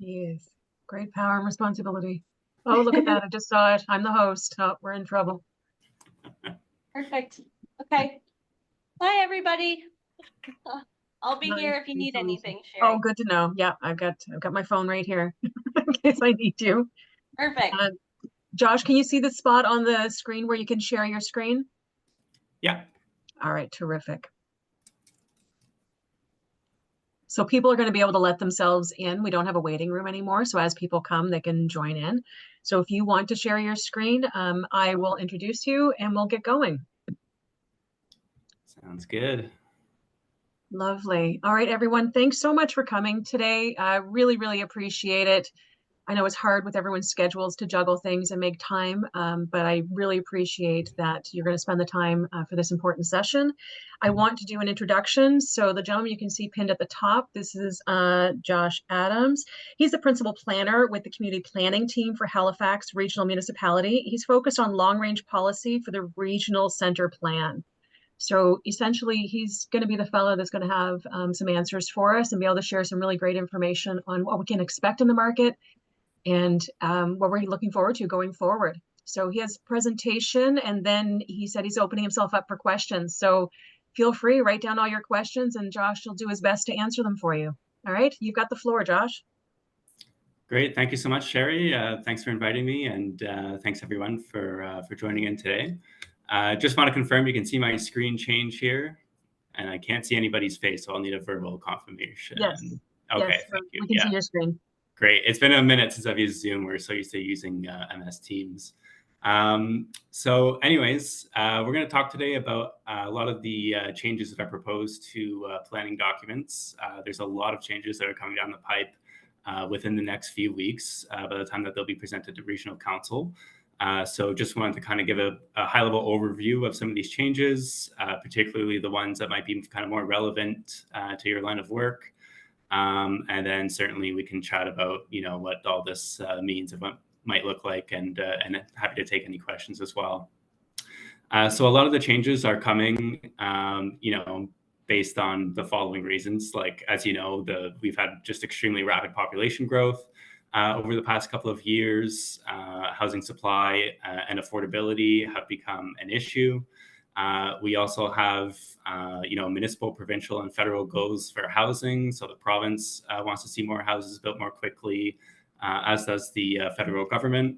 Yes. Great power and responsibility. Oh, look at that. I just saw it. I'm the host. Oh, we're in trouble. Perfect. Okay. Bye, everybody. I'll be Nice. here if you need anything, Oh, Sherry. good to know. Yeah, I've got my phone right here in case I need you. Perfect. Uh, Josh, can you see the spot on the screen where you can share your screen? Yeah. All right, terrific. So people are going to be able to let themselves in. We don't have a waiting room anymore. So as people come, they can join in. So if you want to share your screen, I will introduce you and we'll get going. Sounds good. Lovely. All right, everyone. Thanks so much for coming today. I really, really appreciate it. I know it's hard with everyone's schedules to juggle things and make time, but I really appreciate that you're going to spend the time for this important session. I want to do an introduction. So the gentleman you can see pinned at the top, this is Josh Adams. He's the principal planner with the community planning team for Halifax Regional Municipality. He's focused on long-range policy for the regional center plan. So essentially, he's going to be the fellow that's going to have some answers for us and be able to share some really great information on what we can expect in the market and what we're looking forward to going forward. So he has a presentation, and then he said he's opening himself up for questions. So feel free, write down all your questions, and Josh will do his best to answer them for you. All right, you've got the floor, Josh. Great. Thank you so much, Sherry. Thanks for inviting me, and thanks everyone for joining in today. Just want to confirm you can see my screen change here, and I can't see anybody's face, so I'll need a verbal confirmation. Yes. Okay, Yes, thank you. we can see your screen. Great. It's been a minute since I've used Zoom. We're so used to using MS Teams. So anyways, we're going to talk today about a lot of the changes that are proposed to planning documents. There's a lot of changes that are coming down the pipe within the next few weeks by the time that they'll be presented to Regional Council. So just wanted to kind of give a high-level overview of some of these changes, particularly the ones that might be kind of more relevant to your line of work. And then certainly we can chat about, what all this means and what might look like, and happy to take any questions as well. So a lot of the changes are coming, based on the following reasons. Like, as you know, we've had just extremely rapid population growth over the past couple of years. Housing supply and affordability have become an issue. We also have, municipal, provincial, and federal goals for housing. So the province wants to see more houses built more quickly, as does the federal government.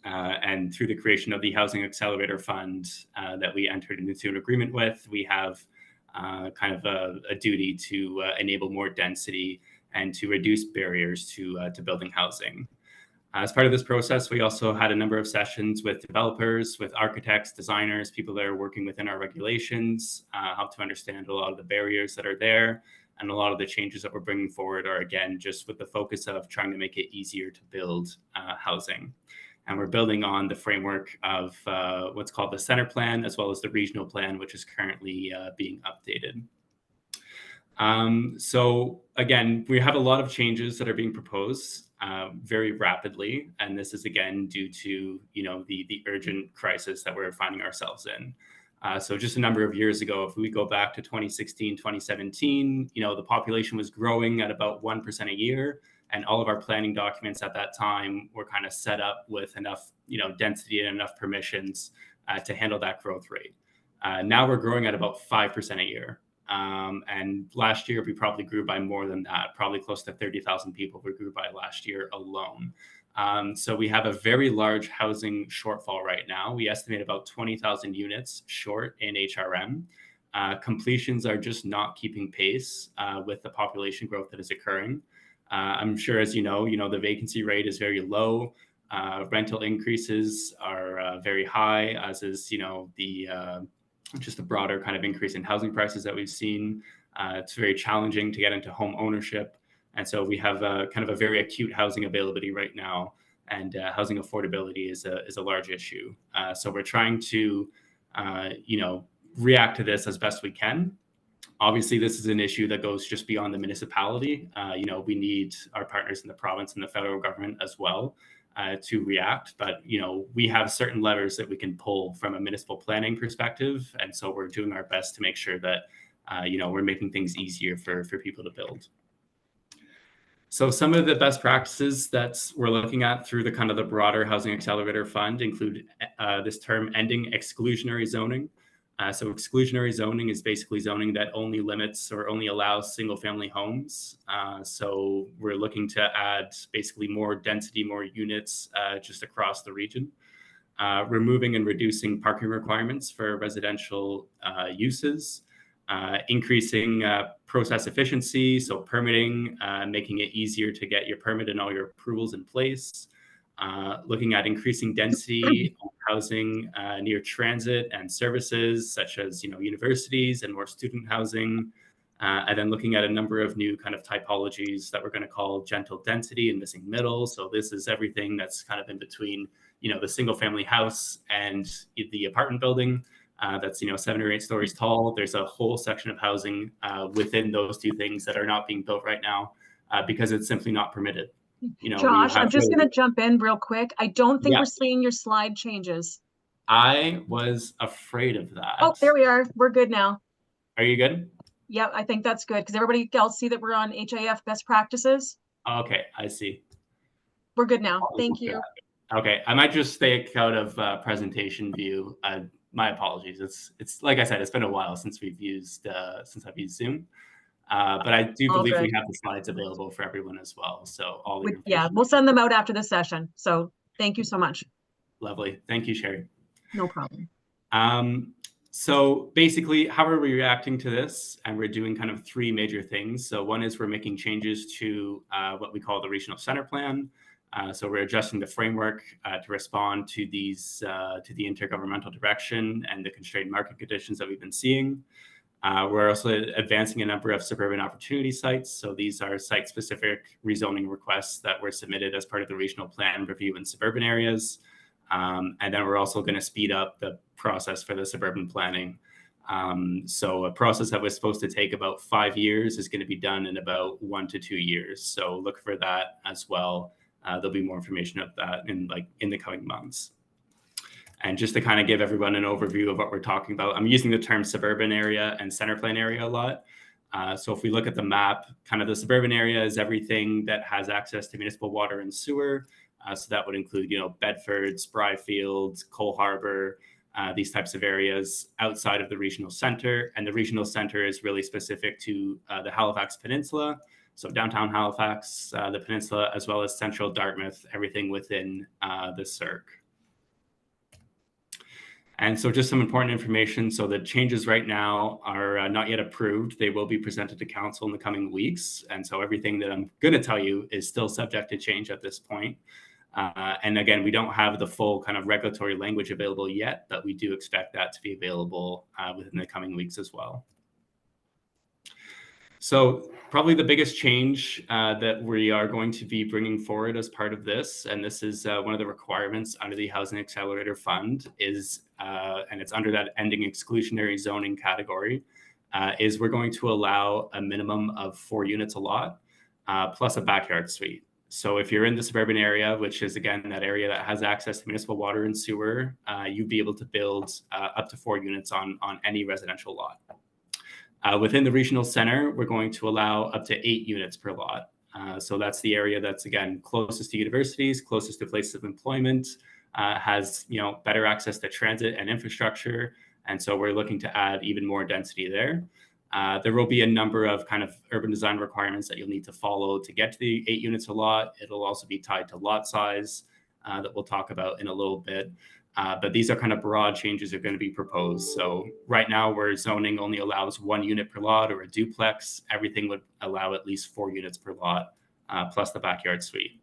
And through the creation of the Housing Accelerator Fund that we entered into an agreement with, we have kind of a duty to enable more density and to reduce barriers to building housing. As part of this process, we also had a number of sessions with developers, with architects, designers, people that are working within our regulations, help to understand a lot of the barriers that are there. And a lot of the changes that we're bringing forward are, again, just with the focus of trying to make it easier to build housing. And we're building on the framework of what's called the center plan, as well as the regional plan, which is currently being updated. So again, we have a lot of changes that are being proposed very rapidly. And this is, again, due to, the urgent crisis that we're finding ourselves in. So just a number of years ago, if we go back to 2016, 2017, the population was growing at about 1% a year. And all of our planning documents at that time were kind of set up with enough, density and enough permissions to handle that growth rate. Now we're growing at about 5% a year. And last year, we probably grew by more than that, probably close to 30,000 people we grew by last year alone. So we have a very large housing shortfall right now. We estimate about 20,000 units short in HRM. Completions are just not keeping pace with the population growth that is occurring. I'm sure, as you know, the vacancy rate is very low. Rental increases are very high, as is, just a broader kind of increase in housing prices that we've seen. It's very challenging to get into home ownership. And so we have kind of a very acute housing availability right now, and housing affordability is a large issue. So we're trying to, react to this as best we can. Obviously, this is an issue that goes just beyond the municipality. We need our partners in the province and the federal government as well to react. But, we have certain levers that we can pull from a municipal planning perspective. And so we're doing our best to make sure that, we're making things easier for people to build. So some of the best practices that we're looking at through the kind of the broader Housing Accelerator Fund include this term ending exclusionary zoning. So exclusionary zoning is basically zoning that only limits or only allows single family homes. So we're looking to add basically more density, more units just across the region. Removing and reducing parking requirements for residential uses. Increasing process efficiency, so permitting, making it easier to get your permit and all your approvals in place. Looking at increasing density on housing near transit and services such as universities and more student housing. And then looking at a number of new kind of typologies that we're going to call gentle density and missing middle. So this is everything that's kind of in between the single family house and the apartment building. That's 7 or 8 stories tall. There's a whole section of housing within those two things that are not being built right now because it's simply not permitted. Josh, I'm just going to jump in real quick. I don't think Yeah. we're seeing your slide changes. I was afraid of that. Oh, there we are. We're good now. Are you good? Yeah, I think that's good because everybody else see that we're on HAF best practices. Okay, I see. We're good now. Thank you. Okay, I might just stay out of presentation view. My apologies. It's like I said, it's been a while since I've used Zoom, but I do believe we have the slides available for everyone as well. So all the yeah, we'll send them out after the session. So thank you so much. Lovely, thank you, Sherry. No problem. So basically, how are we reacting to this? And we're doing kind of 3 major things. So one is we're making changes to what we call the regional center plan. So we're adjusting the framework to respond to these to the intergovernmental direction and the constrained market conditions that we've been seeing. We're also advancing a number of suburban opportunity sites. So these are site-specific rezoning requests that were submitted as part of the regional plan review in suburban areas. And then we're also going to speed up the process for the suburban planning. So a process that was supposed to take about 5 years is going to be done in about 1 to 2 years. So look for that as well. There'll be more information of that in the coming months. And just to kind of give everyone an overview of what we're talking about, I'm using the term suburban area and center plan area a lot. So if we look at the map, kind of the suburban area is everything that has access to municipal water and sewer. So that would include, Bedford, Spryfield, Cole Harbor, these types of areas outside of the regional center. And the regional center is really specific to the Halifax Peninsula. So downtown Halifax, the peninsula, as well as central Dartmouth, everything within the CERC. And so just some important information. So the changes right now are not yet approved. They will be presented to council in the coming weeks. And so everything that I'm going to tell you is still subject to change at this point. And again, we don't have the full kind of regulatory language available yet, but we do expect that to be available within the coming weeks as well. So probably the biggest change that we are going to be bringing forward as part of this, and this is one of the requirements under the Housing Accelerator Fund, is, and it's under that ending exclusionary zoning category, is we're going to allow a minimum of 4 units a lot, plus a backyard suite. So if you're in the suburban area, which is, again, that area that has access to municipal water and sewer, you'd be able to build up to 4 units on any residential lot. Within the regional center, we're going to allow up to 8 units per lot. So that's the area that's, again, closest to universities, closest to places of employment, has better access to transit and infrastructure. And so we're looking to add even more density there. There will be a number of kind of urban design requirements that you'll need to follow to get to the 8 units a lot. It'll also be tied to lot size that we'll talk about in a little bit. But these are kind of broad changes that are going to be proposed. So right now, where zoning only allows 1 unit per lot or a duplex, everything would allow at least 4 units per lot, plus the backyard suite.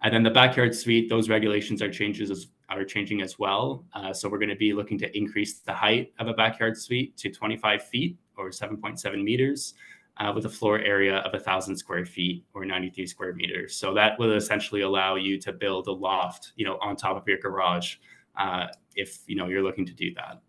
And then the backyard suite, those regulations are changing as well. So we're going to be looking to increase the height of a backyard suite to 25 feet or 7.7 meters. With a floor area of 1,000 square feet or 93 square meters. So that will essentially allow you to build a loft, on top of your garage, if you're looking to do that.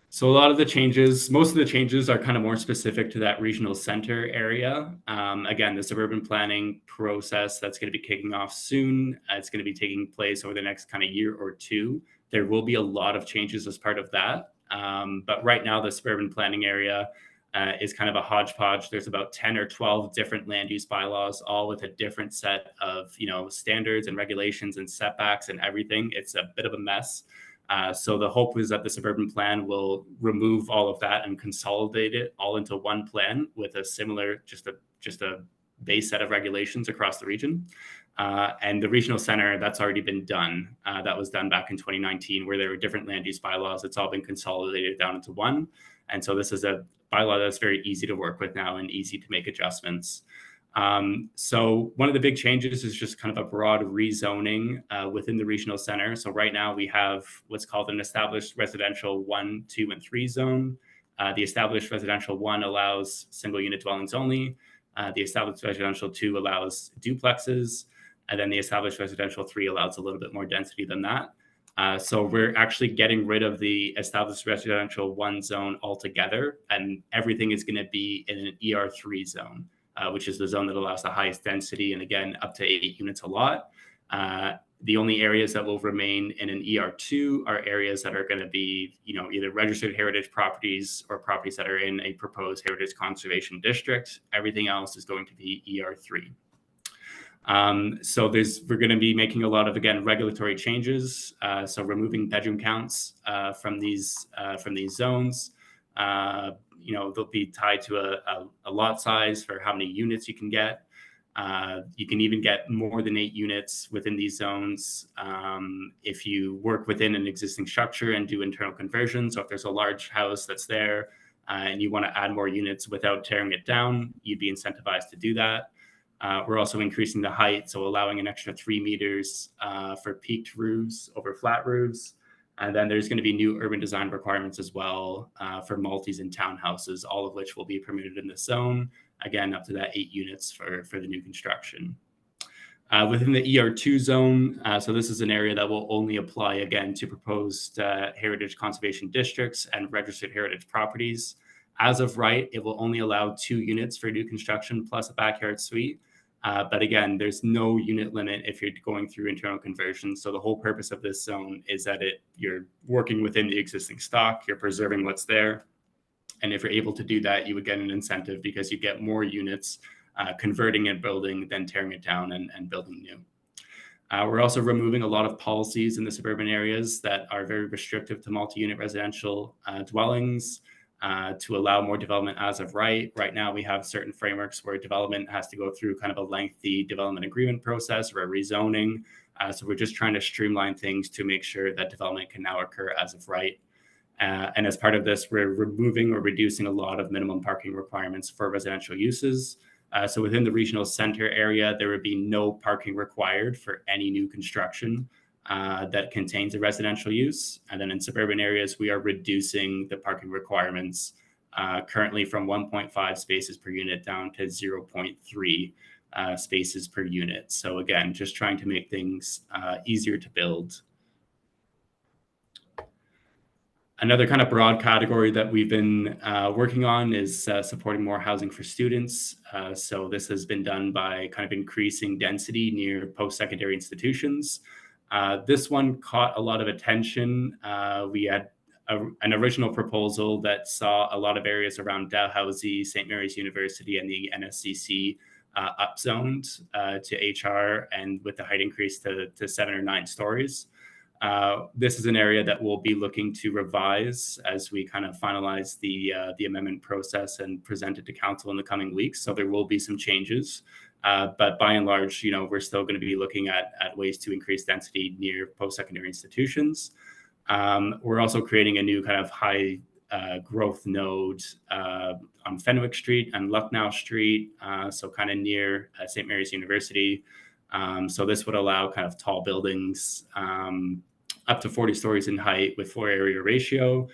So a lot of the changes, most of the changes are kind of more specific to that regional center area. Again, the suburban planning process that's going to be kicking off soon. It's going to be taking place over the next kind of year or two. There will be a lot of changes as part of that. But right now, the suburban planning area, is kind of a hodgepodge. There's about 10 or 12 different land use bylaws, all with a different set of, standards and regulations and setbacks and everything. It's a bit of a mess. So the hope is that the suburban plan will remove all of that and consolidate it all into one plan with a similar, just a base set of regulations across the region. And the regional center, that's already been done. That was done back in 2019, where there were different land use bylaws. It's all been consolidated down into one. And so this is a bylaw that's very easy to work with now and easy to make adjustments. So one of the big changes is just kind of a broad rezoning within the regional center. So right now we have what's called an established residential 1, 2, and 3 zone. The established residential 1 allows single unit dwellings only. The established residential 2 allows duplexes. And then the established residential 3 allows a little bit more density than that. So we're actually getting rid of the established residential 1 zone altogether, and everything is going to be in an ER3 zone. Which is the zone that allows the highest density, and again, up to 8 units a lot. The only areas that will remain in an ER2 are areas that are going to be, either registered heritage properties or properties that are in a proposed heritage conservation district. Everything else is going to be ER3. So we're going to be making a lot of, again, regulatory changes. So removing bedroom counts from these zones. They'll be tied to a lot size for how many units you can get. You can even get more than 8 units within these zones if you work within an existing structure and do internal conversion. So if there's a large house that's there and you want to add more units without tearing it down, you'd be incentivized to do that. We're also increasing the height, so allowing an extra 3 meters for peaked roofs over flat roofs. And then there's going to be new urban design requirements as well for multis and townhouses, all of which will be permitted in this zone. Again, up to that 8 units for the new construction. Within the ER2 zone, so this is an area that will only apply, again, to proposed heritage conservation districts and registered heritage properties. As of right, it will only allow 2 units for new construction plus a backyard suite. But again, there's no unit limit if you're going through internal conversion. So the whole purpose of this zone is that you're working within the existing stock, you're preserving what's there. And if you're able to do that, you would get an incentive because you get more units converting and building than tearing it down and building new. We're also removing a lot of policies in the suburban areas that are very restrictive to multi-unit residential dwellings. To allow more development as of right. Right now, we have certain frameworks where development has to go through kind of a lengthy development agreement process or a rezoning. So we're just trying to streamline things to make sure that development can now occur as of right. And as part of this, we're removing or reducing a lot of minimum parking requirements for residential uses. So within the regional center area, there would be no parking required for any new construction that contains a residential use. And then in suburban areas, we are reducing the parking requirements currently from 1.5 spaces per unit down to 0.3 spaces per unit. So again, just trying to make things easier to build. Another kind of broad category that we've been working on is supporting more housing for students. So this has been done by kind of increasing density near post-secondary institutions. This one caught a lot of attention. We had an original proposal that saw a lot of areas around Dalhousie, St. Mary's University, and the NSCC upzoned to HR and with the height increase to 7 or 9 stories. This is an area that we'll be looking to revise as we kind of finalize the amendment process and present it to council in the coming weeks. So there will be some changes. But by and large, we're still going to be looking at ways to increase density near post-secondary institutions. We're also creating a new kind of high growth node on Fenwick Street and Lucknow Street, so kind of near St. Mary's University. So this would allow kind of tall buildings up to 40 stories in height with floor area ratio.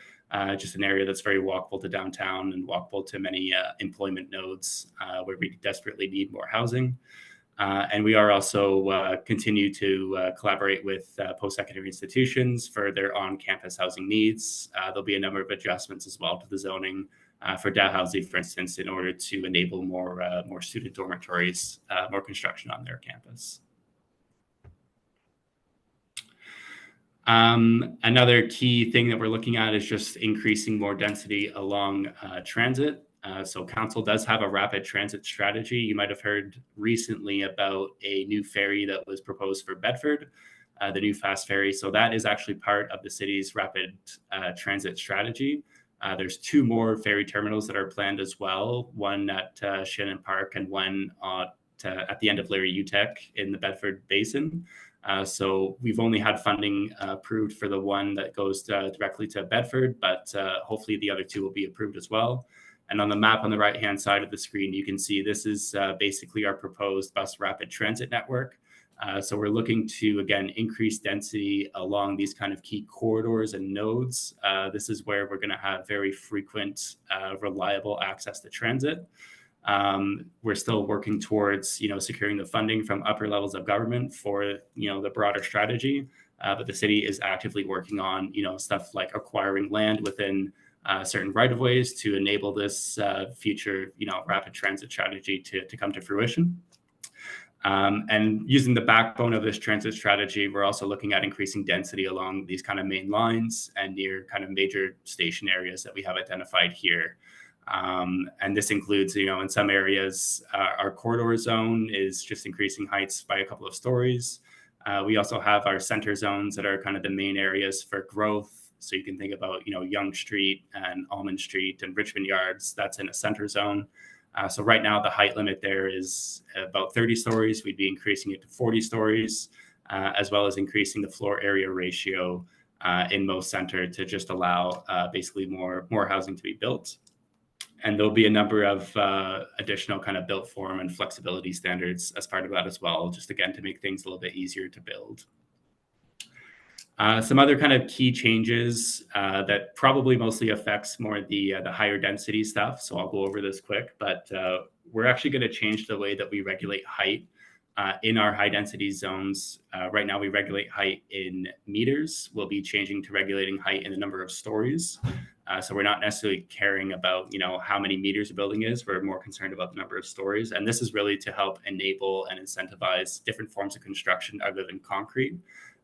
Just an area that's very walkable to downtown and walkable to many employment nodes where we desperately need more housing. And we are also continue to collaborate with post-secondary institutions for their on-campus housing needs. There'll be a number of adjustments as well to the zoning for Dalhousie, for instance, in order to enable more student dormitories, more construction on their campus. Another key thing that we're looking at is just increasing more density along transit. So council does have a rapid transit strategy. You might have heard recently about a new ferry that was proposed for Bedford, the new fast ferry. So that is actually part of the city's rapid transit strategy. There's 2 more ferry terminals that are planned as well, one at Shannon Park and one at the end of Larry UTEC in the Bedford Basin. So we've only had funding approved for the one that goes directly to Bedford, but hopefully the other 2 will be approved as well. And on the map on the right-hand side of the screen, you can see this is basically our proposed bus rapid transit network. So we're looking to, again, increase density along these kind of key corridors and nodes. This is where we're going to have very frequent, reliable access to transit. We're still working towards, securing the funding from upper levels of government for, the broader strategy. But the city is actively working on, stuff like acquiring land within certain right-of-ways to enable this future, rapid transit strategy to come to fruition. And using the backbone of this transit strategy, we're also looking at increasing density along these kind of main lines and near kind of major station areas that we have identified here. And this includes, in some areas, our corridor zone is just increasing heights by a couple of stories. We also have our center zones that are kind of the main areas for growth. So you can think about, Yonge Street and Almond Street and Richmond Yards. That's in a center zone. So right now, the height limit there is about 30 stories. We'd be increasing it to 40 stories, as well as increasing the floor area ratio in most center to just allow basically more housing to be built. And there'll be a number of additional kind of built form and flexibility standards as part of that as well, just again, to make things a little bit easier to build. Some other kind of key changes that probably mostly affects more the higher density stuff. So I'll go over this quick, but we're actually going to change the way that we regulate height in our high density zones. Right now we regulate height in meters. We'll be changing to regulating height in the number of stories. So we're not necessarily caring about, how many meters a building is. We're more concerned about the number of stories. And this is really to help enable and incentivize different forms of construction other than concrete.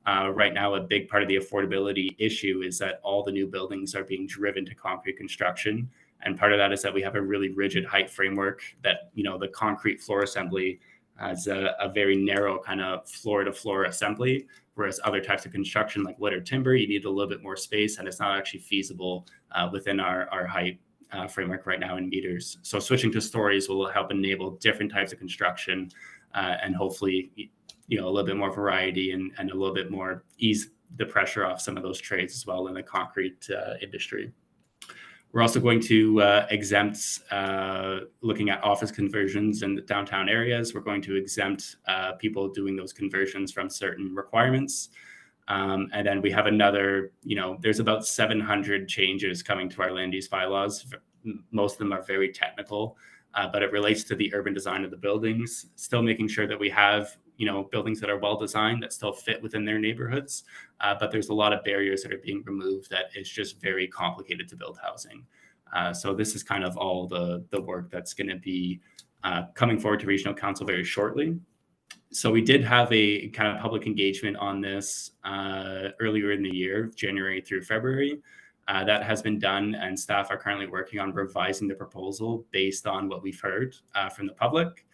Right now, a big part of the affordability issue is that all the new buildings are being driven to concrete construction. And part of that is that we have a really rigid height framework that, the concrete floor assembly has a very narrow kind of floor to floor assembly, whereas other types of construction like wood or timber, you need a little bit more space and it's not actually feasible within our height framework right now in meters. So switching to stories will help enable different types of construction and hopefully a little bit more variety and a little bit more ease the pressure off some of those trades as well in the concrete industry. We're also going to exempt, looking at office conversions in the downtown areas. We're going to exempt people doing those conversions from certain requirements. And then we have another, there's about 700 changes coming to our land use bylaws. Most of them are very technical, but it relates to the urban design of the buildings, still making sure that we have buildings that are well designed that still fit within their neighborhoods. But there's a lot of barriers that are being removed that is just very complicated to build housing. So this is kind of all the work that's going to be coming forward to Regional Council very shortly. So we did have a kind of public engagement on this earlier in the year, January through February. That has been done, and staff are currently working on revising the proposal based on what we've heard from the public.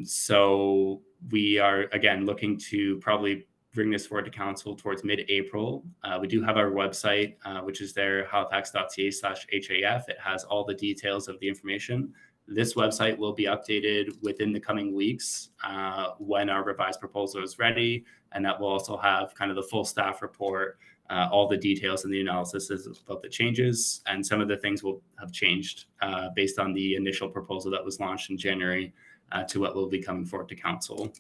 So we are, again, looking to probably bring this forward to council towards mid-April. We do have our website, which is there, halifax.ca/HAF. It has all the details of the information. This website will be updated within the coming weeks when our revised proposal is ready. And that will also have kind of the full staff report, all the details and the analysis about the changes. And some of the things will have changed based on the initial proposal that was launched in January to what will be coming forward to council.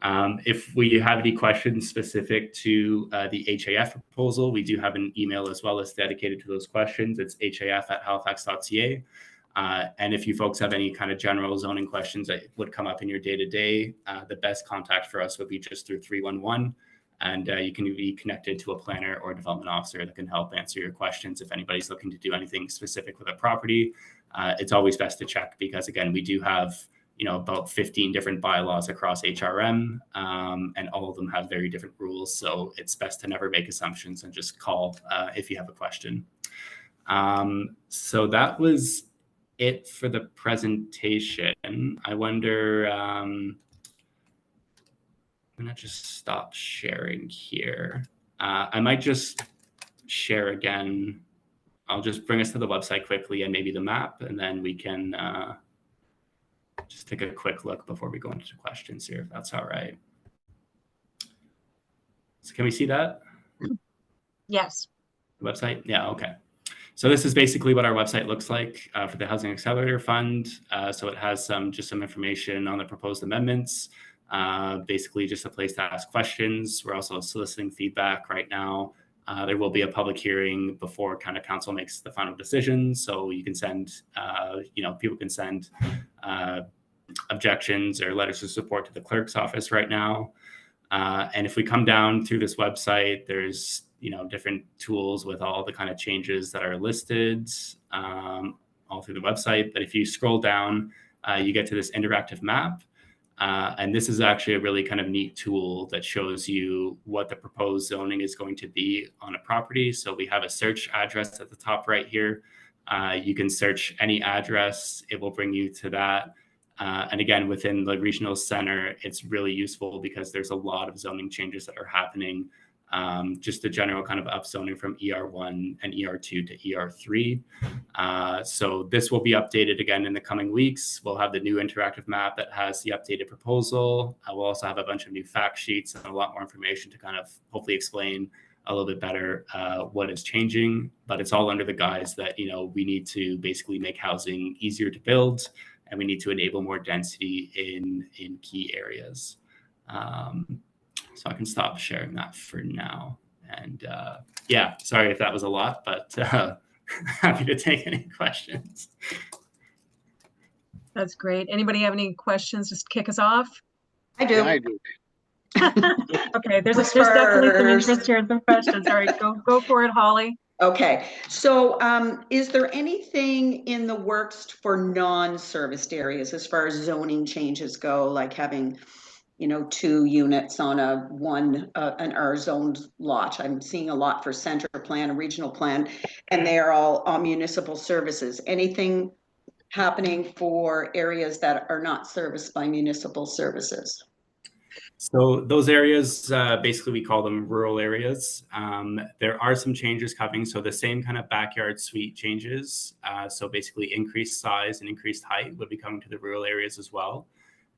If we have any questions specific to the HAF proposal, we do have an email as well as dedicated to those questions. It's haf@halifax.ca. And if you folks have any kind of general zoning questions that would come up in your day-to-day, the best contact for us would be just through 311. And you can be connected to a planner or a development officer that can help answer your questions. If anybody's looking to do anything specific with a property, it's always best to check because, again, we do have about 15 different bylaws across HRM, and all of them have very different rules. So it's best to never make assumptions and just call if you have a question. So that was it for the presentation. I wonder, I'm gonna just stop sharing here. I might just share again. I'll just bring us to the website quickly and maybe the map, and then we can just take a quick look before we go into questions here, if that's all right. So can we see that? Yes. The website? Yeah, okay. So this is basically what our website looks like for the Housing Accelerator Fund. So it has just some information on the proposed amendments, basically just a place to ask questions. We're also soliciting feedback right now. There will be a public hearing before kind of council makes the final decision. So you can send, people can send objections or letters of support to the clerk's office right now. And if we come down through this website, there's different tools with all the kind of changes that are listed all through the website. But if you scroll down, you get to this interactive map. And this is actually a really kind of neat tool that shows you what the proposed zoning is going to be on a property. So we have a search address at the top right here. You can search any address. It will bring you to that. And again, within the regional center, it's really useful because there's a lot of zoning changes that are happening. Just a general kind of upzoning from ER1 and ER2 to ER3. So this will be updated again in the coming weeks. We'll have the new interactive map that has the updated proposal. We'll also have a bunch of new fact sheets and a lot more information to kind of hopefully explain a little bit better what is changing. But it's all under the guise that, we need to basically make housing easier to build, and we need to enable more density in key areas. So I can stop sharing that for now. And yeah, sorry if that was a lot, but happy to take any questions. That's great. Anybody have any questions? Just kick us off. I do. I do. Okay, there's definitely some interest here in some questions. All right, go for it, Holly. Okay, so is there anything in the works for non-serviced areas as far as zoning changes go, like having 2 units on an R-zoned lot? I'm seeing a lot for center plan and regional plan, and they are all municipal services. Anything happening for areas that are not serviced by municipal services? So those areas, basically we call them rural areas. There are some changes coming. So the same kind of backyard suite changes. So basically increased size and increased height would be coming to the rural areas as well.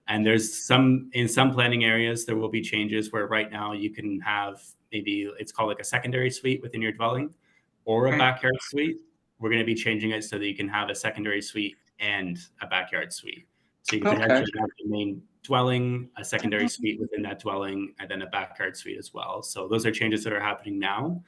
And there's in some planning areas, there will be changes where right now you can have maybe it's called like a secondary suite within your dwelling or a backyard suite. We're going to be changing it so that you can have a secondary suite and a backyard suite. So you can actually have the main dwelling, a secondary suite within that dwelling, and then a backyard suite as well. So those are changes that are happening now.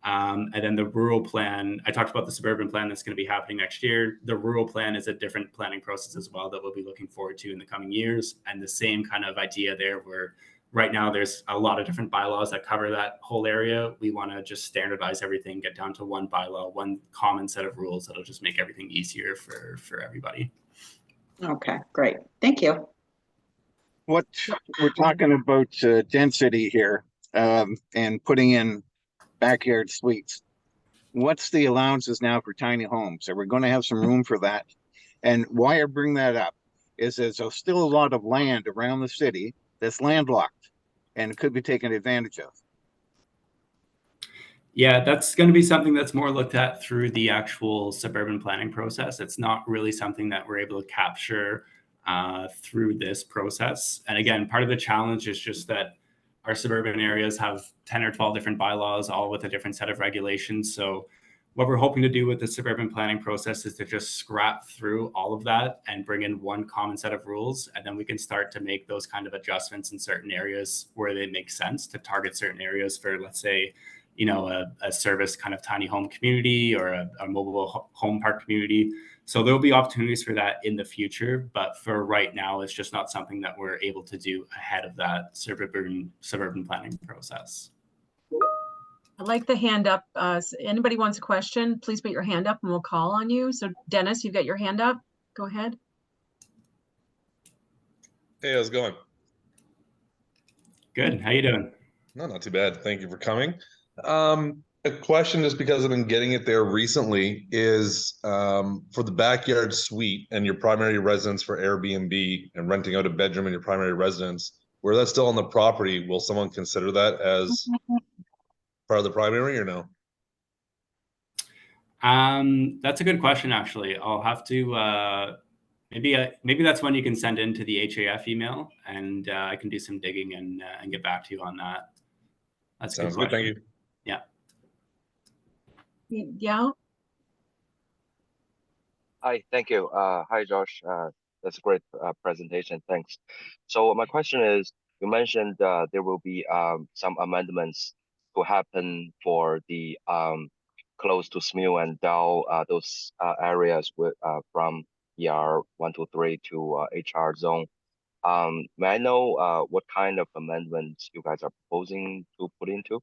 And then the rural plan, I talked about the suburban plan that's going to be happening next year. The rural plan is a different planning process as well that we'll be looking forward to in the coming years. And the same kind of idea there where right now there's a lot of different bylaws that cover that whole area. We want to just standardize everything, get down to one bylaw, one common set of rules that'll just make everything easier for everybody. Okay, great. Thank you. What we're talking about density here and putting in backyard suites. What's the allowances now for tiny homes? Are we going to have some room for that? And why I bring that up is there's still a lot of land around the city that's landlocked and could be taken advantage of. Yeah, that's going to be something that's more looked at through the actual suburban planning process. It's not really something that we're able to capture through this process. And again, part of the challenge is just that our suburban areas have 10 or 12 different bylaws, all with a different set of regulations. So what we're hoping to do with the suburban planning process is to just scrap through all of that and bring in one common set of rules. And then we can start to make those kind of adjustments in certain areas where they make sense to target certain areas for, let's say, a service kind of tiny home community or a mobile home park community. So there'll be opportunities for that in the future, but for right now, it's just not something that we're able to do ahead of that suburban planning process. I like the hand up. Anybody wants a question, please put your hand up and we'll call on you. So Dennis, you've got your hand up. Go ahead. Hey, how's it going? Good. How you doing? No, not too bad. Thank you for coming. A question, just because I've been getting it there recently, is for the backyard suite and your primary residence for Airbnb and renting out a bedroom in your primary residence, where that's still on the property, will someone consider that as part of the primary or no? That's a good question, actually. I'll have to maybe that's one you can send into the HAF email, and I can do some digging and get back to you on that. That's a good Sounds good. question. Thank you. Yeah. Yeah. Hi, thank you. Hi, Josh. That's a great presentation. Thanks. So my question is, you mentioned there will be some amendments to happen for the close to Smew and Dow, those areas with from ER 123 to HR zone. May I know what kind of amendments you guys are proposing to put into?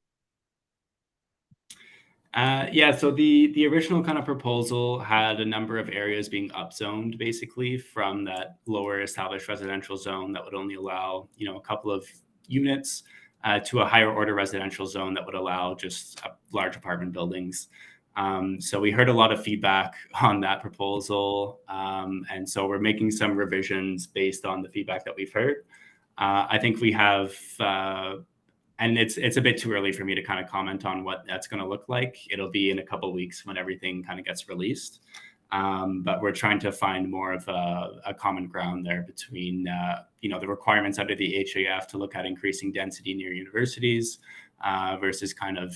Yeah, so the original kind of proposal had a number of areas being upzoned, basically from that lower established residential zone that would only allow, a couple of units to a higher order residential zone that would allow just large apartment buildings. So we heard a lot of feedback on that proposal, and so we're making some revisions based on the feedback that we've heard. I think we have. And it's a bit too early for me to kind of comment on what that's going to look like. It'll be in a couple of weeks when everything kind of gets released. But we're trying to find more of a common ground there between, the requirements under the HAF to look at increasing density near universities versus kind of,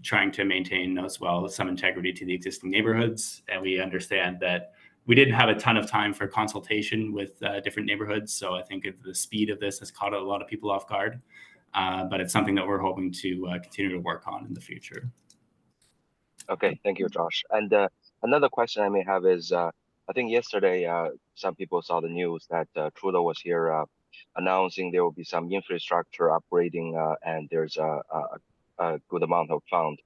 trying to maintain as well some integrity to the existing neighborhoods. And we understand that we didn't have a ton of time for consultation with different neighborhoods. So I think the speed of this has caught a lot of people off guard. But it's something that we're hoping to continue to work on in the future. Okay, thank you, Josh. And another question I may have is, I think yesterday some people saw the news that Trudeau was here announcing there will be some infrastructure upgrading and there's a good amount of fund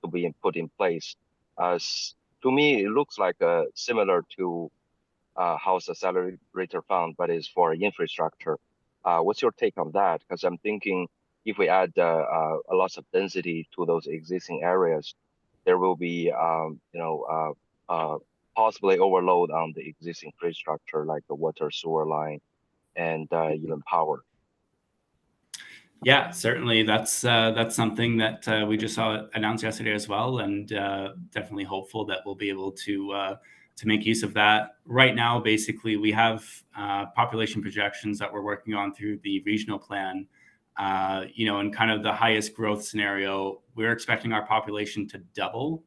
to be put in place. To me, it looks like similar to House Accelerator Fund, but is for infrastructure. What's your take on that? Because I'm thinking if we add a lot of density to those existing areas, there will be, possibly overload on the existing infrastructure like the water, sewer line, and even power. Yeah, certainly. That's something that we just saw announced yesterday as well, and definitely hopeful that we'll be able to make use of that. Right now, basically, we have population projections that we're working on through the regional plan. In kind of the highest growth scenario, we're expecting our population to double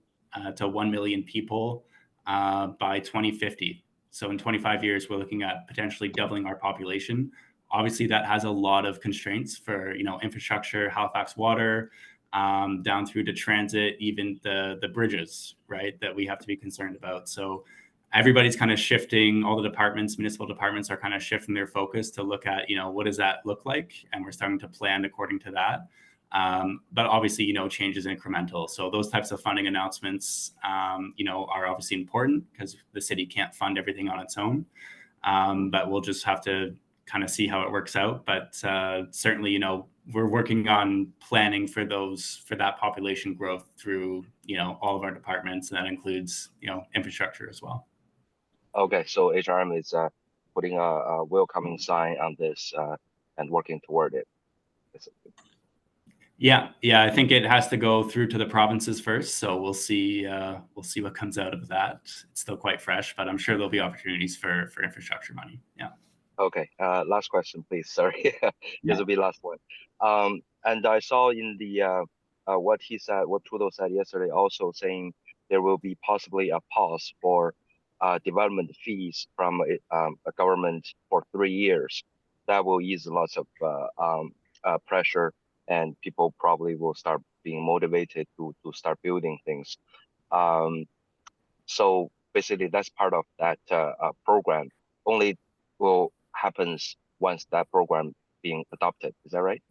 to 1 million people by 2050. So in 25 years, we're looking at potentially doubling our population. Obviously, that has a lot of constraints for, infrastructure, Halifax Water, down through to transit, even the bridges, right, that we have to be concerned about. So everybody's kind of shifting, all the departments, municipal departments are kind of shifting their focus to look at, what does that look like? And we're starting to plan according to that. But obviously, change is incremental. So those types of funding announcements, are obviously important because the city can't fund everything on its own. But we'll just have to kind of see how it works out. But certainly, we're working on planning for that population growth through, all of our departments. And that includes, infrastructure as well. Okay, so HRM is putting a welcoming sign on this and working toward it. Yeah, I think it has to go through to the provinces first. So we'll see what comes out of that. It's still quite fresh, but I'm sure there'll be opportunities for infrastructure money. Yeah. Okay, last question, please. Sorry, this will be last one. And I saw in the what Trudeau said yesterday, also saying there will be possibly a pause for development fees from a government for 3 years. That will ease lots of pressure, and people probably will start being motivated to start building things. So basically, that's part of that program. Only will happens once that program being adopted. Is that right?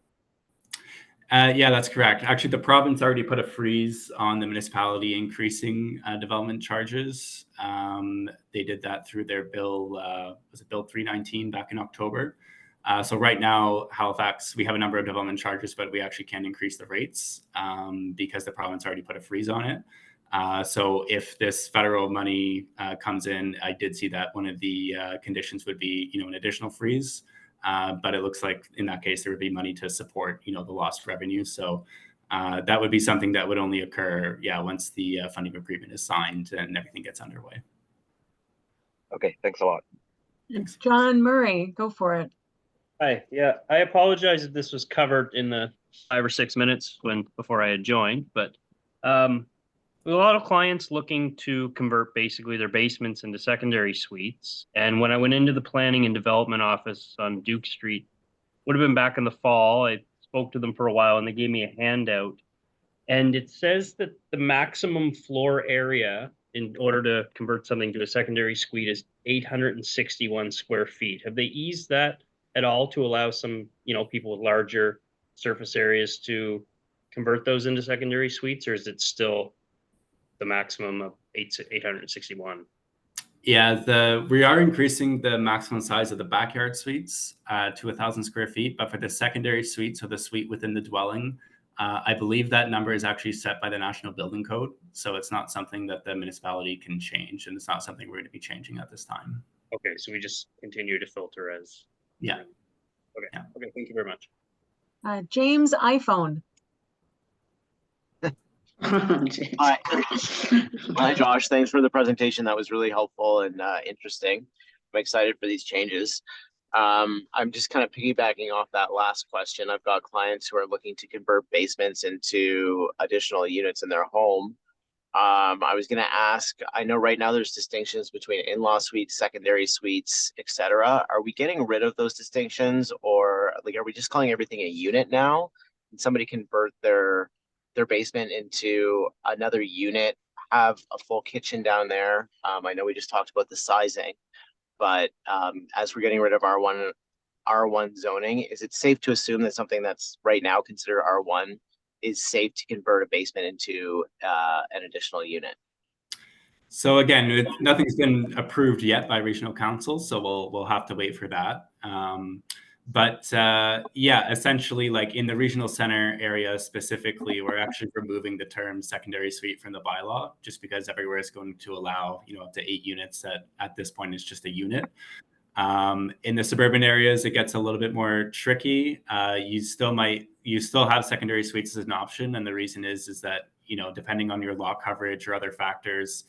Yeah, that's correct. Actually, the province already put a freeze on the municipality increasing development charges. They did that through their bill, was it Bill 319 back in October? So right now, Halifax, we have a number of development charges, but we actually can increase the rates because the province already put a freeze on it. So if this federal money comes in, I did see that one of the conditions would be, an additional freeze. But it looks like in that case, there would be money to support, the lost revenue. So that would be something that would only occur, once the funding agreement is signed and everything gets underway. Okay, thanks a lot. Thanks. John Murray, go for it. Hi, yeah, I apologize if this was covered in the 5 or 6 minutes before I had joined, but a lot of clients looking to convert basically their basements into secondary suites. And when I went into the planning and development office on Duke Street, would have been back in the fall, I spoke to them for a while and they gave me a handout. And it says that the maximum floor area in order to convert something to a secondary suite is 861 square feet. Have they eased that at all to allow some, people with larger surface areas to convert those into secondary suites, or is it still the maximum of 861? Yeah, we are increasing the maximum size of the backyard suites to 1,000 square feet, but for the secondary suite, so the suite within the dwelling, I believe that number is actually set by the National Building Code. So it's not something that the municipality can change, and it's not something we're going to be changing at this time. Okay, so we just continue to filter as. Yeah. Okay. Yeah. Okay. Thank you very much. James iPhone. Hi. Hi, Josh. Thanks for the presentation. That was really helpful and interesting. I'm excited for these changes. I'm just kind of piggybacking off that last question. I've got clients who are looking to convert basements into additional units in their home. I was going to ask, I know right now there's distinctions between in-law suites, secondary suites, etc. Are we getting rid of those distinctions, or are we just calling everything a unit now? Can somebody convert their basement into another unit, have a full kitchen down there? I know we just talked about the sizing, but as we're getting rid of R1 zoning, is it safe to assume that something that's right now considered R1 is safe to convert a basement into an additional unit? So again, nothing's been approved yet by regional council, so we'll have to wait for that. But essentially, like in the regional center area specifically, we're actually removing the term secondary suite from the bylaw, just because everywhere is going to allow, up to 8 units. At this point is just a unit. In the suburban areas, it gets a little bit more tricky. You still have secondary suites as an option, and the reason is that depending on your lot coverage or other factors,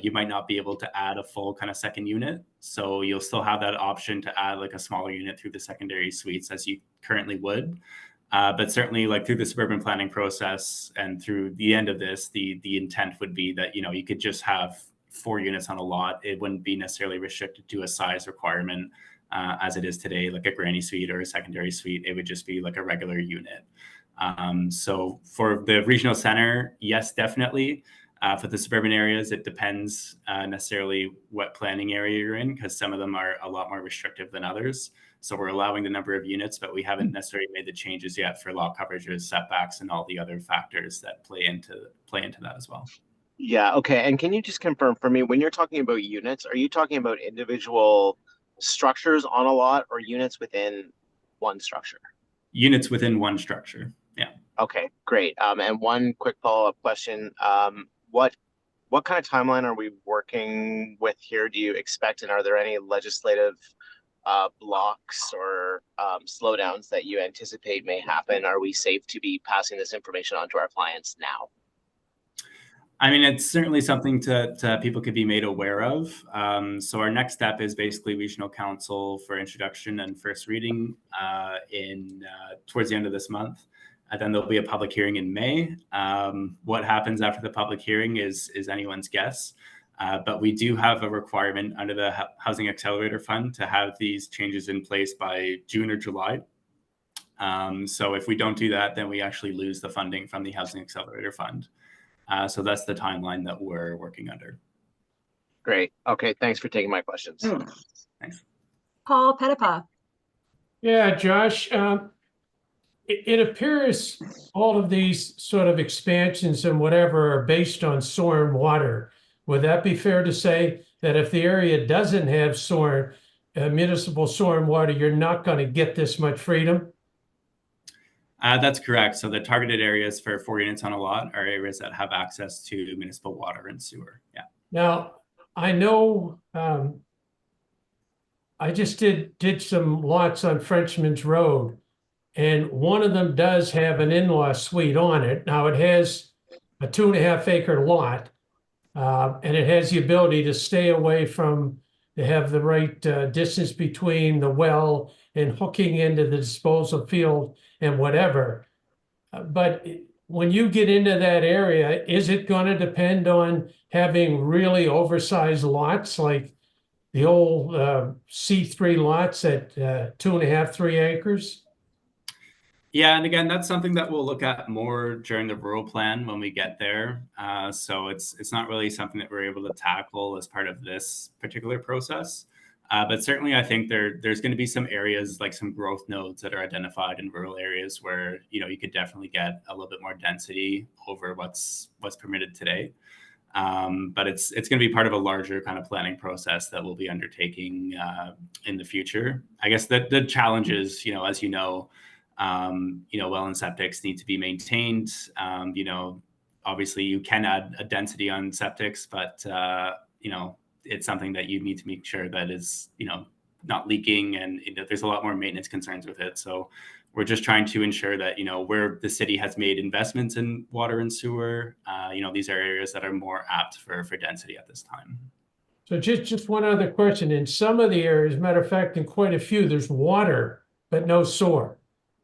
you might not be able to add a full kind of second unit. So you'll still have that option to add like a smaller unit through the secondary suites as you currently would. But certainly like through the suburban planning process and through the end of this, the intent would be that, you could just have 4 units on a lot. It wouldn't be necessarily restricted to a size requirement as it is today, like a granny suite or a secondary suite. It would just be like a regular unit. So for the regional center, yes, definitely. For the suburban areas, it depends necessarily what planning area you're in, because some of them are a lot more restrictive than others. So we're allowing the number of units, but we haven't necessarily made the changes yet for lot coverages, setbacks, and all the other factors that play into that as well. Yeah, okay. And can you just confirm for me, when you're talking about units, are you talking about individual structures on a lot or units within one structure? Units within one structure, yeah. Okay, great. And one quick follow-up question. What kind of timeline are we working with here, do you expect? And are there any legislative blocks or slowdowns that you anticipate may happen? Are we safe to be passing this information on to our clients now? I mean, it's certainly something to people could be made aware of. So our next step is basically regional council for introduction and first reading towards the end of this month. And then there'll be a public hearing in May. What happens after the public hearing is anyone's guess. But we do have a requirement under the Housing Accelerator Fund to have these changes in place by June or July. So if we don't do that, then we actually lose the funding from the Housing Accelerator Fund. So that's the timeline that we're working under. Great. Okay. Thanks for taking my questions. Thanks. Paul Pettipa. Yeah, Josh, it appears all of these sort of expansions and whatever are based on soil and water. Would that be fair to say that if the area doesn't have soil municipal stormwater, you're not going to get this much freedom? That's correct. So the targeted areas for 4 units on a lot are areas that have access to municipal water and sewer. Yeah. Now, I know I just did some lots on Frenchman's Road, and one of them does have an in-law suite on it. Now, it has a 2.5 acre lot, and it has the ability to stay away from, to have the right distance between the well and hooking into the disposal field and whatever. But when you get into that area, is it going to depend on having really oversized lots like the old C3 lots at 2.5, 3 acres? Yeah, and again, that's something that we'll look at more during the rural plan when we get there. So it's not really something that we're able to tackle as part of this particular process. But certainly, I think there's going to be some areas like some growth nodes that are identified in rural areas where you could definitely get a little bit more density over what's permitted today. But it's going to be part of a larger kind of planning process that we'll be undertaking in the future. I guess the challenge is, as well and septics need to be maintained. Obviously you can add a density on septics, but it's something that you need to make sure that is, not leaking, and there's a lot more maintenance concerns with it. So we're just trying to ensure that, where the city has made investments in water and sewer, these are areas that are more apt for density at this time. So just one other question. In some of the areas, matter of fact, in quite a few, there's water, but no sewer.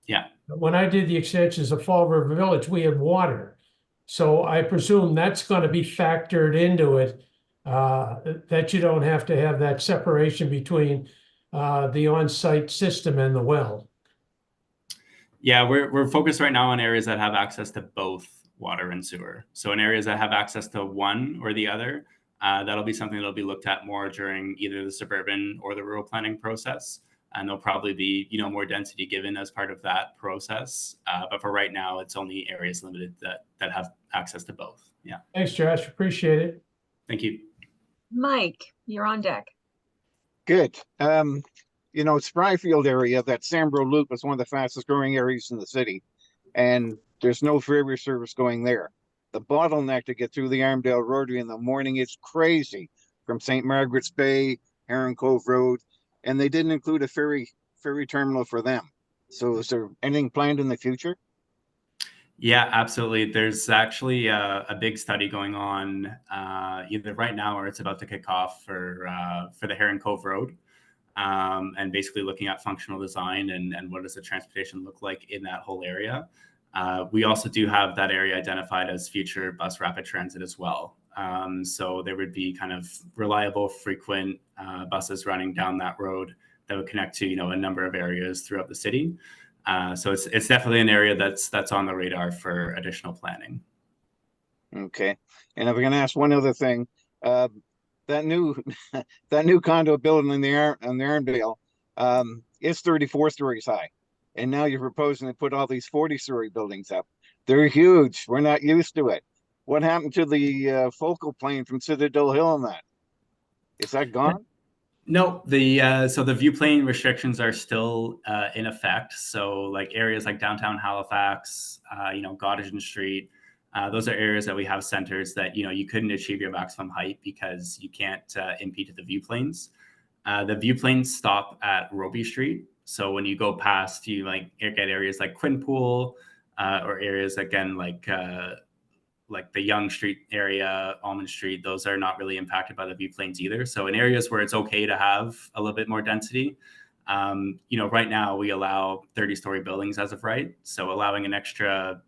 Yeah. When I did the extensions of Fall River Village, we had water. So I presume that's going to be factored into it, that you don't have to have that separation between the on-site system and the well. Yeah, we're focused right now on areas that have access to both water and sewer. So in areas that have access to one or the other, that'll be something that'll be looked at more during either the suburban or the rural planning process. And there'll probably be, more density given as part of that process. But for right now, it's only areas limited that have access to both. Yeah. Thanks, Josh. Appreciate it. Thank you. Mike, you're on deck. Good. Spryfield area, that Sambro Loop is one of the fastest growing areas in the city, and there's no ferry service going there. The bottleneck to get through the Armdale Rotary in the morning is crazy from St. Margaret's Bay, Heron Cove Road, and they didn't include a ferry terminal for them. So is there anything planned in the future? Yeah, absolutely. There's actually a big study going on either right now or it's about to kick off for the Heron Cove Road, and basically looking at functional design and what does the transportation look like in that whole area. We also do have that area identified as future bus rapid transit as well. So there would be kind of reliable, frequent buses running down that road that would connect to a number of areas throughout the city. So it's definitely an area that's on the radar for additional planning. Okay, and if we're gonna ask one other thing, that new condo building in the Armdale, it's 34 stories high, and now you're proposing to put all these 40-story buildings up. They're huge. We're not used to it. What happened to the focal plane from Citadel Hill on that? Is that gone? No, so the view plane restrictions are still in effect. So like areas like downtown Halifax, Gottingen Street, those are areas that we have centers that you couldn't achieve your maximum height because you can't impede the view planes. The view planes stop at Robie Street. So when you go past, you get areas like Quinpool, or areas again like the Yonge Street area, Almond Street, those are not really impacted by the view planes either. So in areas where it's okay to have a little bit more density, right now we allow 30-story buildings as of right. So allowing an extra,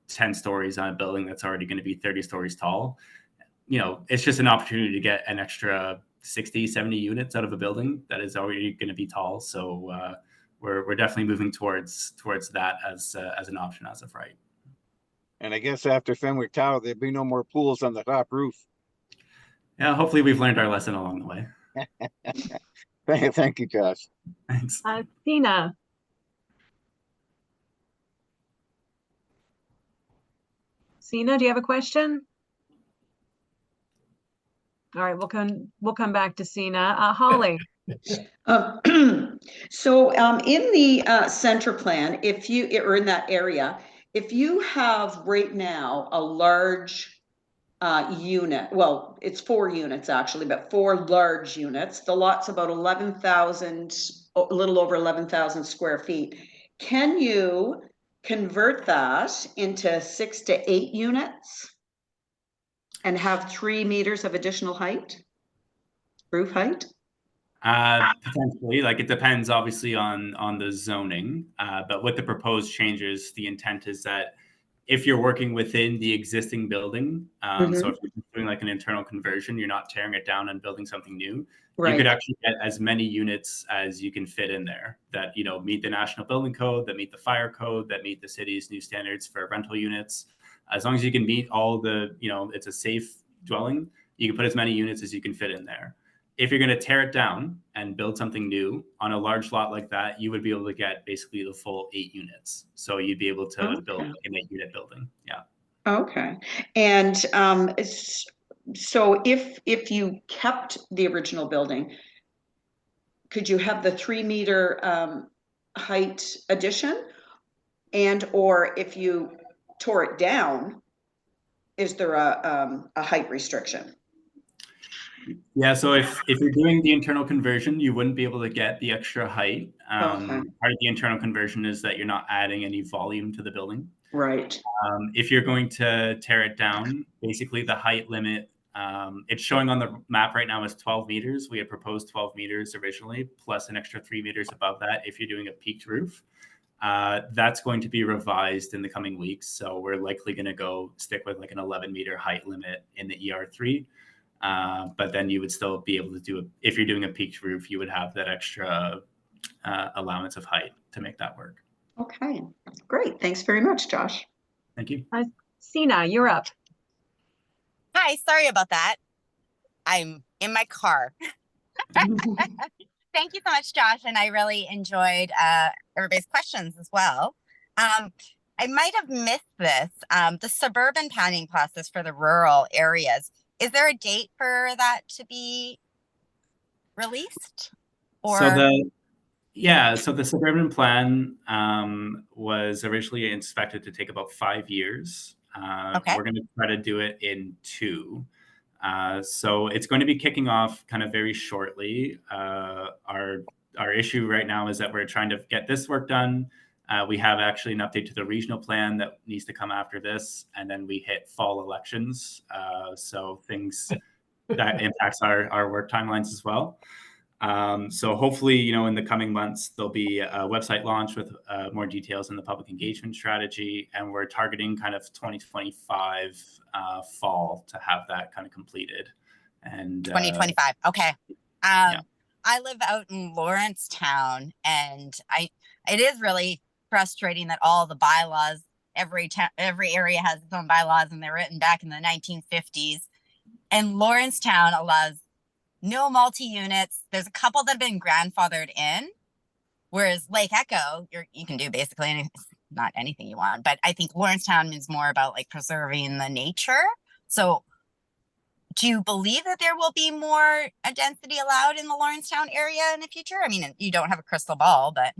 10 stories on a building that's already going to be 30 stories tall, it's just an opportunity to get an extra 60, 70 units out of a building that is already going to be tall. So we're definitely moving towards that as an option as of right. And I guess after Fenwick Tower, there'd be no more pools on the top roof. Yeah, hopefully we've learned our lesson along the way. Thank you, Josh. Thanks. Tina. Sina, do you have a question? All right, we'll come back to Sina. Holly. So in the center plan, if you, or in that area, if you have right now a large unit, well, it's 4 units actually, but 4 large units, the lot's about 11,000, a little over 11,000 square feet. Can you convert that into 6 to 8 units and have 3 meters of additional height, roof height? Potentially, like it depends obviously on the zoning, but with the proposed changes, the intent is that if you're working within the existing building, so if you're doing like an internal conversion, you're not tearing it down and building something new. Right. You could actually get as many units as you can fit in there that, you know, meet the National Building Code, that meet the fire code, that meet the city's new standards for rental units. As long as you can meet all the, you know, it's a safe dwelling, you can put as many units as you can fit in there. If you're going to tear it down and build something new on a large lot like that, you would be able to get basically the full 8 units. So you'd be able to build like an 8-unit building. Yeah. Okay. And so if you kept the original building, could you have the 3 meter height addition? And or if you tore it down, is there a height restriction? Yeah, so if you're doing the internal conversion, you wouldn't be able to get the extra height. Part of the internal conversion is that you're not adding any volume to the building. Right. If you're going to tear it down, basically the height limit, it's showing on the map right now is 12 meters. We had proposed 12 meters originally, plus an extra 3 meters above that if you're doing a peaked roof. That's going to be revised in the coming weeks. So we're likely going to stick with like an 11-meter height limit in the ER3. But then you would still be able to do, if you're doing a peaked roof, you would have that extra allowance of height to make that work. Okay, great. Thanks very much, Josh. Thank you. Sina, you're up. Hi, sorry about that. I'm in my car. Thank you so much, Josh. And I really enjoyed everybody's questions as well. I might have missed this. The suburban planning process for the rural areas. Is there a date for that to be released? Or So the suburban plan was originally expected to take about 5 years. We're going to try to do it in 2. So it's going to be kicking off kind of very shortly. Our issue right now is that we're trying to get this work done. We have actually an update to the regional plan that needs to come after this, and then we hit fall elections. So things that impacts our work timelines as well. So hopefully, you know, in the coming months, there'll be a website launch with more details in the public engagement strategy, and we're targeting kind of 2025 fall to have that kind of completed. And 2025, okay. Yeah. I live out in Lawrencetown, and it is really frustrating that all the bylaws, every area has its own bylaws, and they're written back in the 1950s. And Lawrencetown allows no multi-units. There's a couple that have been grandfathered in, whereas Lake Echo, you can do basically not anything you want. But I think Lawrencetown is more about like preserving the nature. So do you believe that there will be more density allowed in the Lawrencetown area in the future? I mean, you don't have a crystal ball, but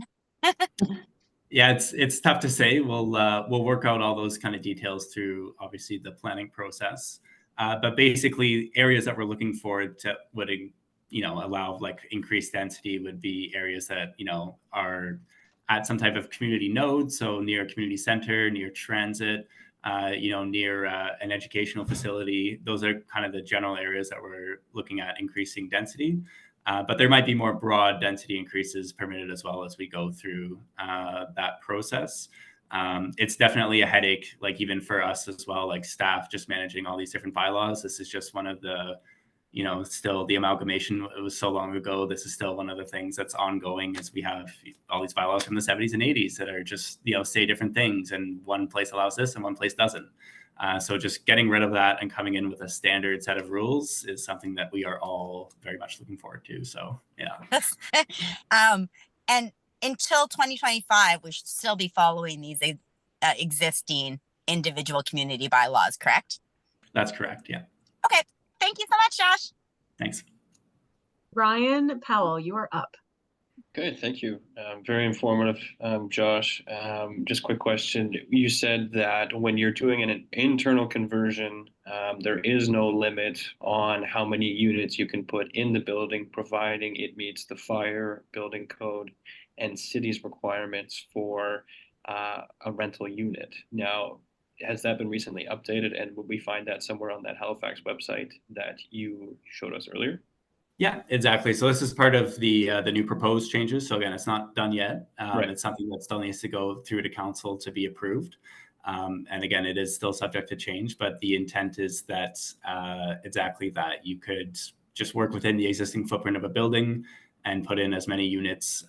yeah, it's tough to say. We'll work out all those kind of details through obviously the planning process. But basically, areas that we're looking for would, you know, allow like increased density would be areas that, you know, are at some type of community node, so near a community center, near transit, you know, near an educational facility. Those are kind of the general areas that we're looking at increasing density. But there might be more broad density increases permitted as well as we go through that process. It's definitely a headache, like even for us as well, like staff just managing all these different bylaws. This is just one of the, you know, still the amalgamation, it was so long ago. This is still one of the things that's ongoing as we have all these bylaws from the 70s and 80s that are just, you know, say different things, and one place allows this and one place doesn't. So just getting rid of that and coming in with a standard set of rules is something that we are all very much looking forward to. So, yeah. And until 2025, we should still be following these existing individual community bylaws, correct? That's correct, yeah. Okay. Thank you so much, Josh. Thanks. Ryan Powell, you are up. Good, thank you. Very informative, Josh. Just quick question. You said that when you're doing an internal conversion, there is no limit on how many units you can put in the building, providing it meets the fire, building code, and city's requirements for a rental unit. Now, has that been recently updated, and would we find that somewhere on that Halifax website that you showed us earlier? Yeah, exactly. So this is part of the new proposed changes. So again, it's not done yet. Right. It's something that still needs to go through to council to be approved. And again, it is still subject to change, but the intent is that exactly that you could just work within the existing footprint of a building and put in as many units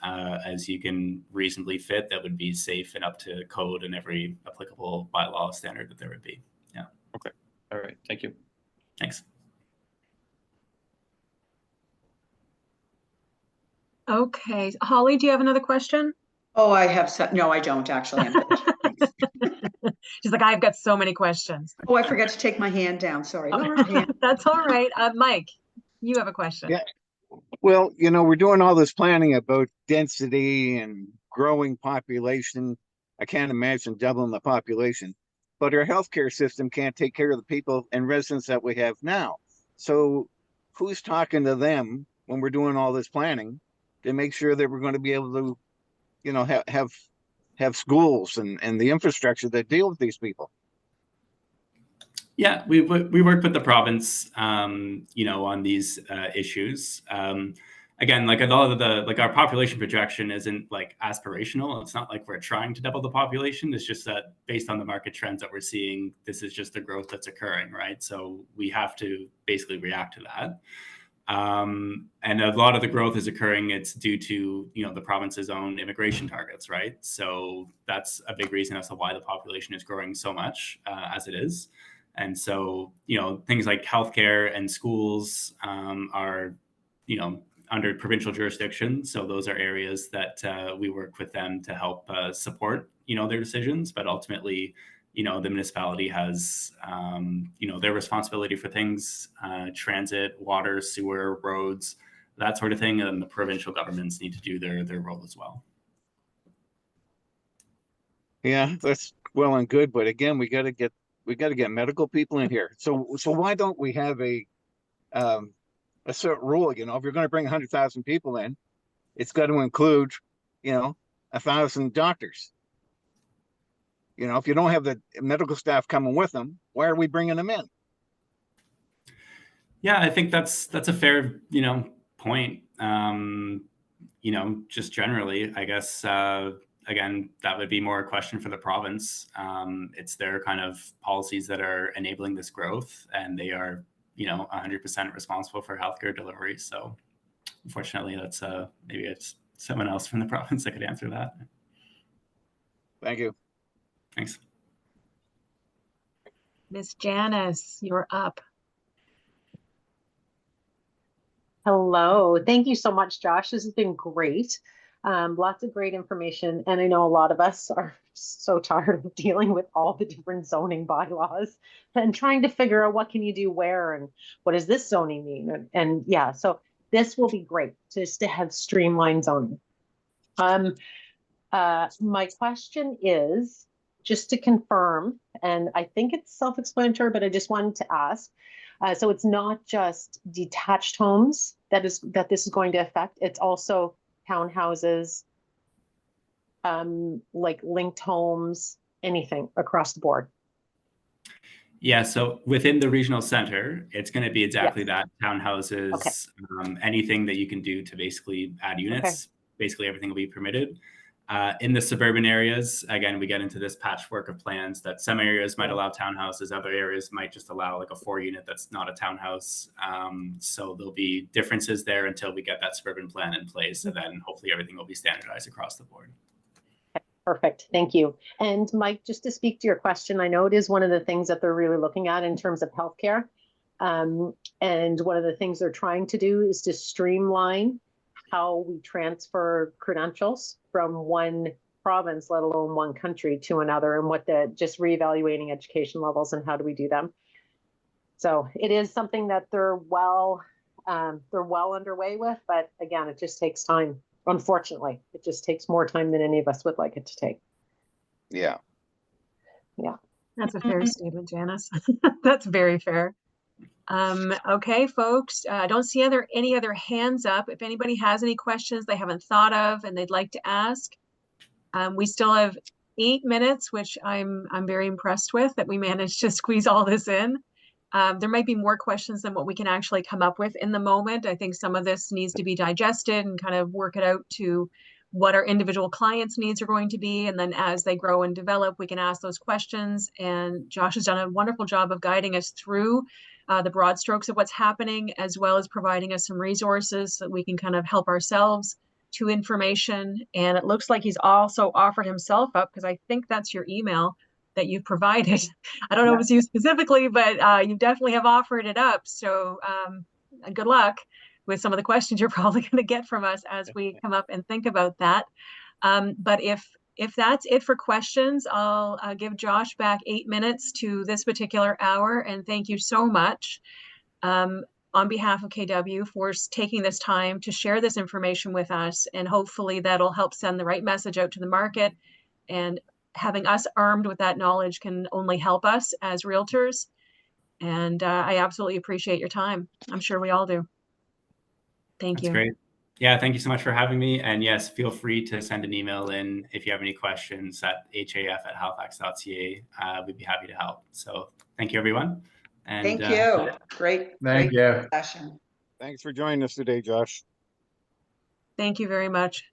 as you can reasonably fit that would be safe and up to code and every applicable bylaw standard that there would be. Yeah. Okay. All right. Thank you. Thanks. Okay, Holly, do you have another question? Oh, I have, no, I don't actually. She's like, I've got so many questions. Oh, I forgot to take my hand down, sorry. Lower my hand. That's all right. Mike, you have a question. Yeah. Well, we're doing all this planning about density and growing population. I can't imagine doubling the population, but our healthcare system can't take care of the people and residents that we have now. So who's talking to them when we're doing all this planning to make sure that we're going to be able to, have schools and the infrastructure that deal with these people? Yeah, we work with the province, on these issues. Again, like a lot of our population projection isn't like aspirational. It's not like we're trying to double the population. It's just that based on the market trends that we're seeing, this is just the growth that's occurring, right? So we have to basically react to that. And a lot of the growth is occurring. It's due to, the province's own immigration targets, right? So that's a big reason as to why the population is growing so much as it is. And so, things like healthcare and schools are, under provincial jurisdiction. So those are areas that we work with them to help support, their decisions. But ultimately, the municipality has, their responsibility for things, transit, water, sewer, roads, that sort of thing. And the provincial governments need to do their role as well. Yeah, that's well and good. But again, we got to get medical people in here. So why don't we have a certain rule? If you're going to bring 100,000 people in, it's got to include, 1,000 doctors. If you don't have the medical staff coming with them, why are we bringing them in? Yeah, I think that's a fair, point. Just generally, I guess, again, that would be more a question for the province. It's their kind of policies that are enabling this growth, and they are, 100% responsible for healthcare delivery. So unfortunately, that's maybe it's someone else from the province that could answer that. Thank you. Thanks. Miss Janice, you're up. Hello. Thank you so much, Josh. This has been great. Lots of great information. And I know a lot of us are so tired of dealing with all the different zoning bylaws and trying to figure out what can you do where and what does this zoning mean? And yeah, so this will be great just to have streamlined zoning. My question is just to confirm, and I think it's self-explanatory, but I just wanted to ask. So it's not just detached homes that this is going to affect. It's also townhouses, like linked homes, anything across the board. Yeah, so within the regional center, it's going to be exactly that. Townhouses, okay. Anything that you can do to basically add units, basically everything will be permitted. In the suburban areas, again, we get into this patchwork of plans that some areas might allow townhouses, other areas might just allow like a 4-unit that's not a townhouse. So there'll be differences there until we get that suburban plan in place, and then hopefully everything will be standardized across the board. Perfect. Thank you. And Mike, just to speak to your question, I know it is one of the things that they're really looking at in terms of healthcare. And one of the things they're trying to do is to streamline how we transfer credentials from one province, let alone one country, to another, and what just reevaluating education levels and how do we do them. So it is something that they're well they're well underway with, but again, it just takes time. Unfortunately, it just takes more time than any of us would like it to take. Yeah. Yeah. That's a fair statement, Janice. That's very fair. Okay, folks, I don't see any other hands up. If anybody has any questions they haven't thought of and they'd like to ask, we still have 8 minutes, which I'm very impressed with that we managed to squeeze all this in. There might be more questions than what we can actually come up with in the moment. I think some of this needs to be digested and kind of work it out to what our individual clients' needs are going to be. And then as they grow and develop, we can ask those questions. And Josh has done a wonderful job of guiding us through the broad strokes of what's happening, as well as providing us some resources so that we can kind of help ourselves to information. And it looks like he's also offered himself up, because I think that's your email that you've provided. I don't know if it's you specifically, but you definitely have offered it up. So good luck with some of the questions you're probably going to get from us as we come up and think about that. But if that's it for questions, I'll give Josh back 8 minutes to this particular hour. And thank you so much on behalf of KW for taking this time to share this information with us. And hopefully that'll help send the right message out to the market. And having us armed with that knowledge can only help us as realtors. And I absolutely appreciate your time. I'm sure we all do. Thank you. That's great. Yeah, thank you so much for having me. And yes, feel free to send an email in if you have any questions at haf@halifax.ca. We'd be happy to help. So thank you, everyone. And, Thank you. Great Thank you. Session. Thanks for joining us today, Josh. Thank you very much.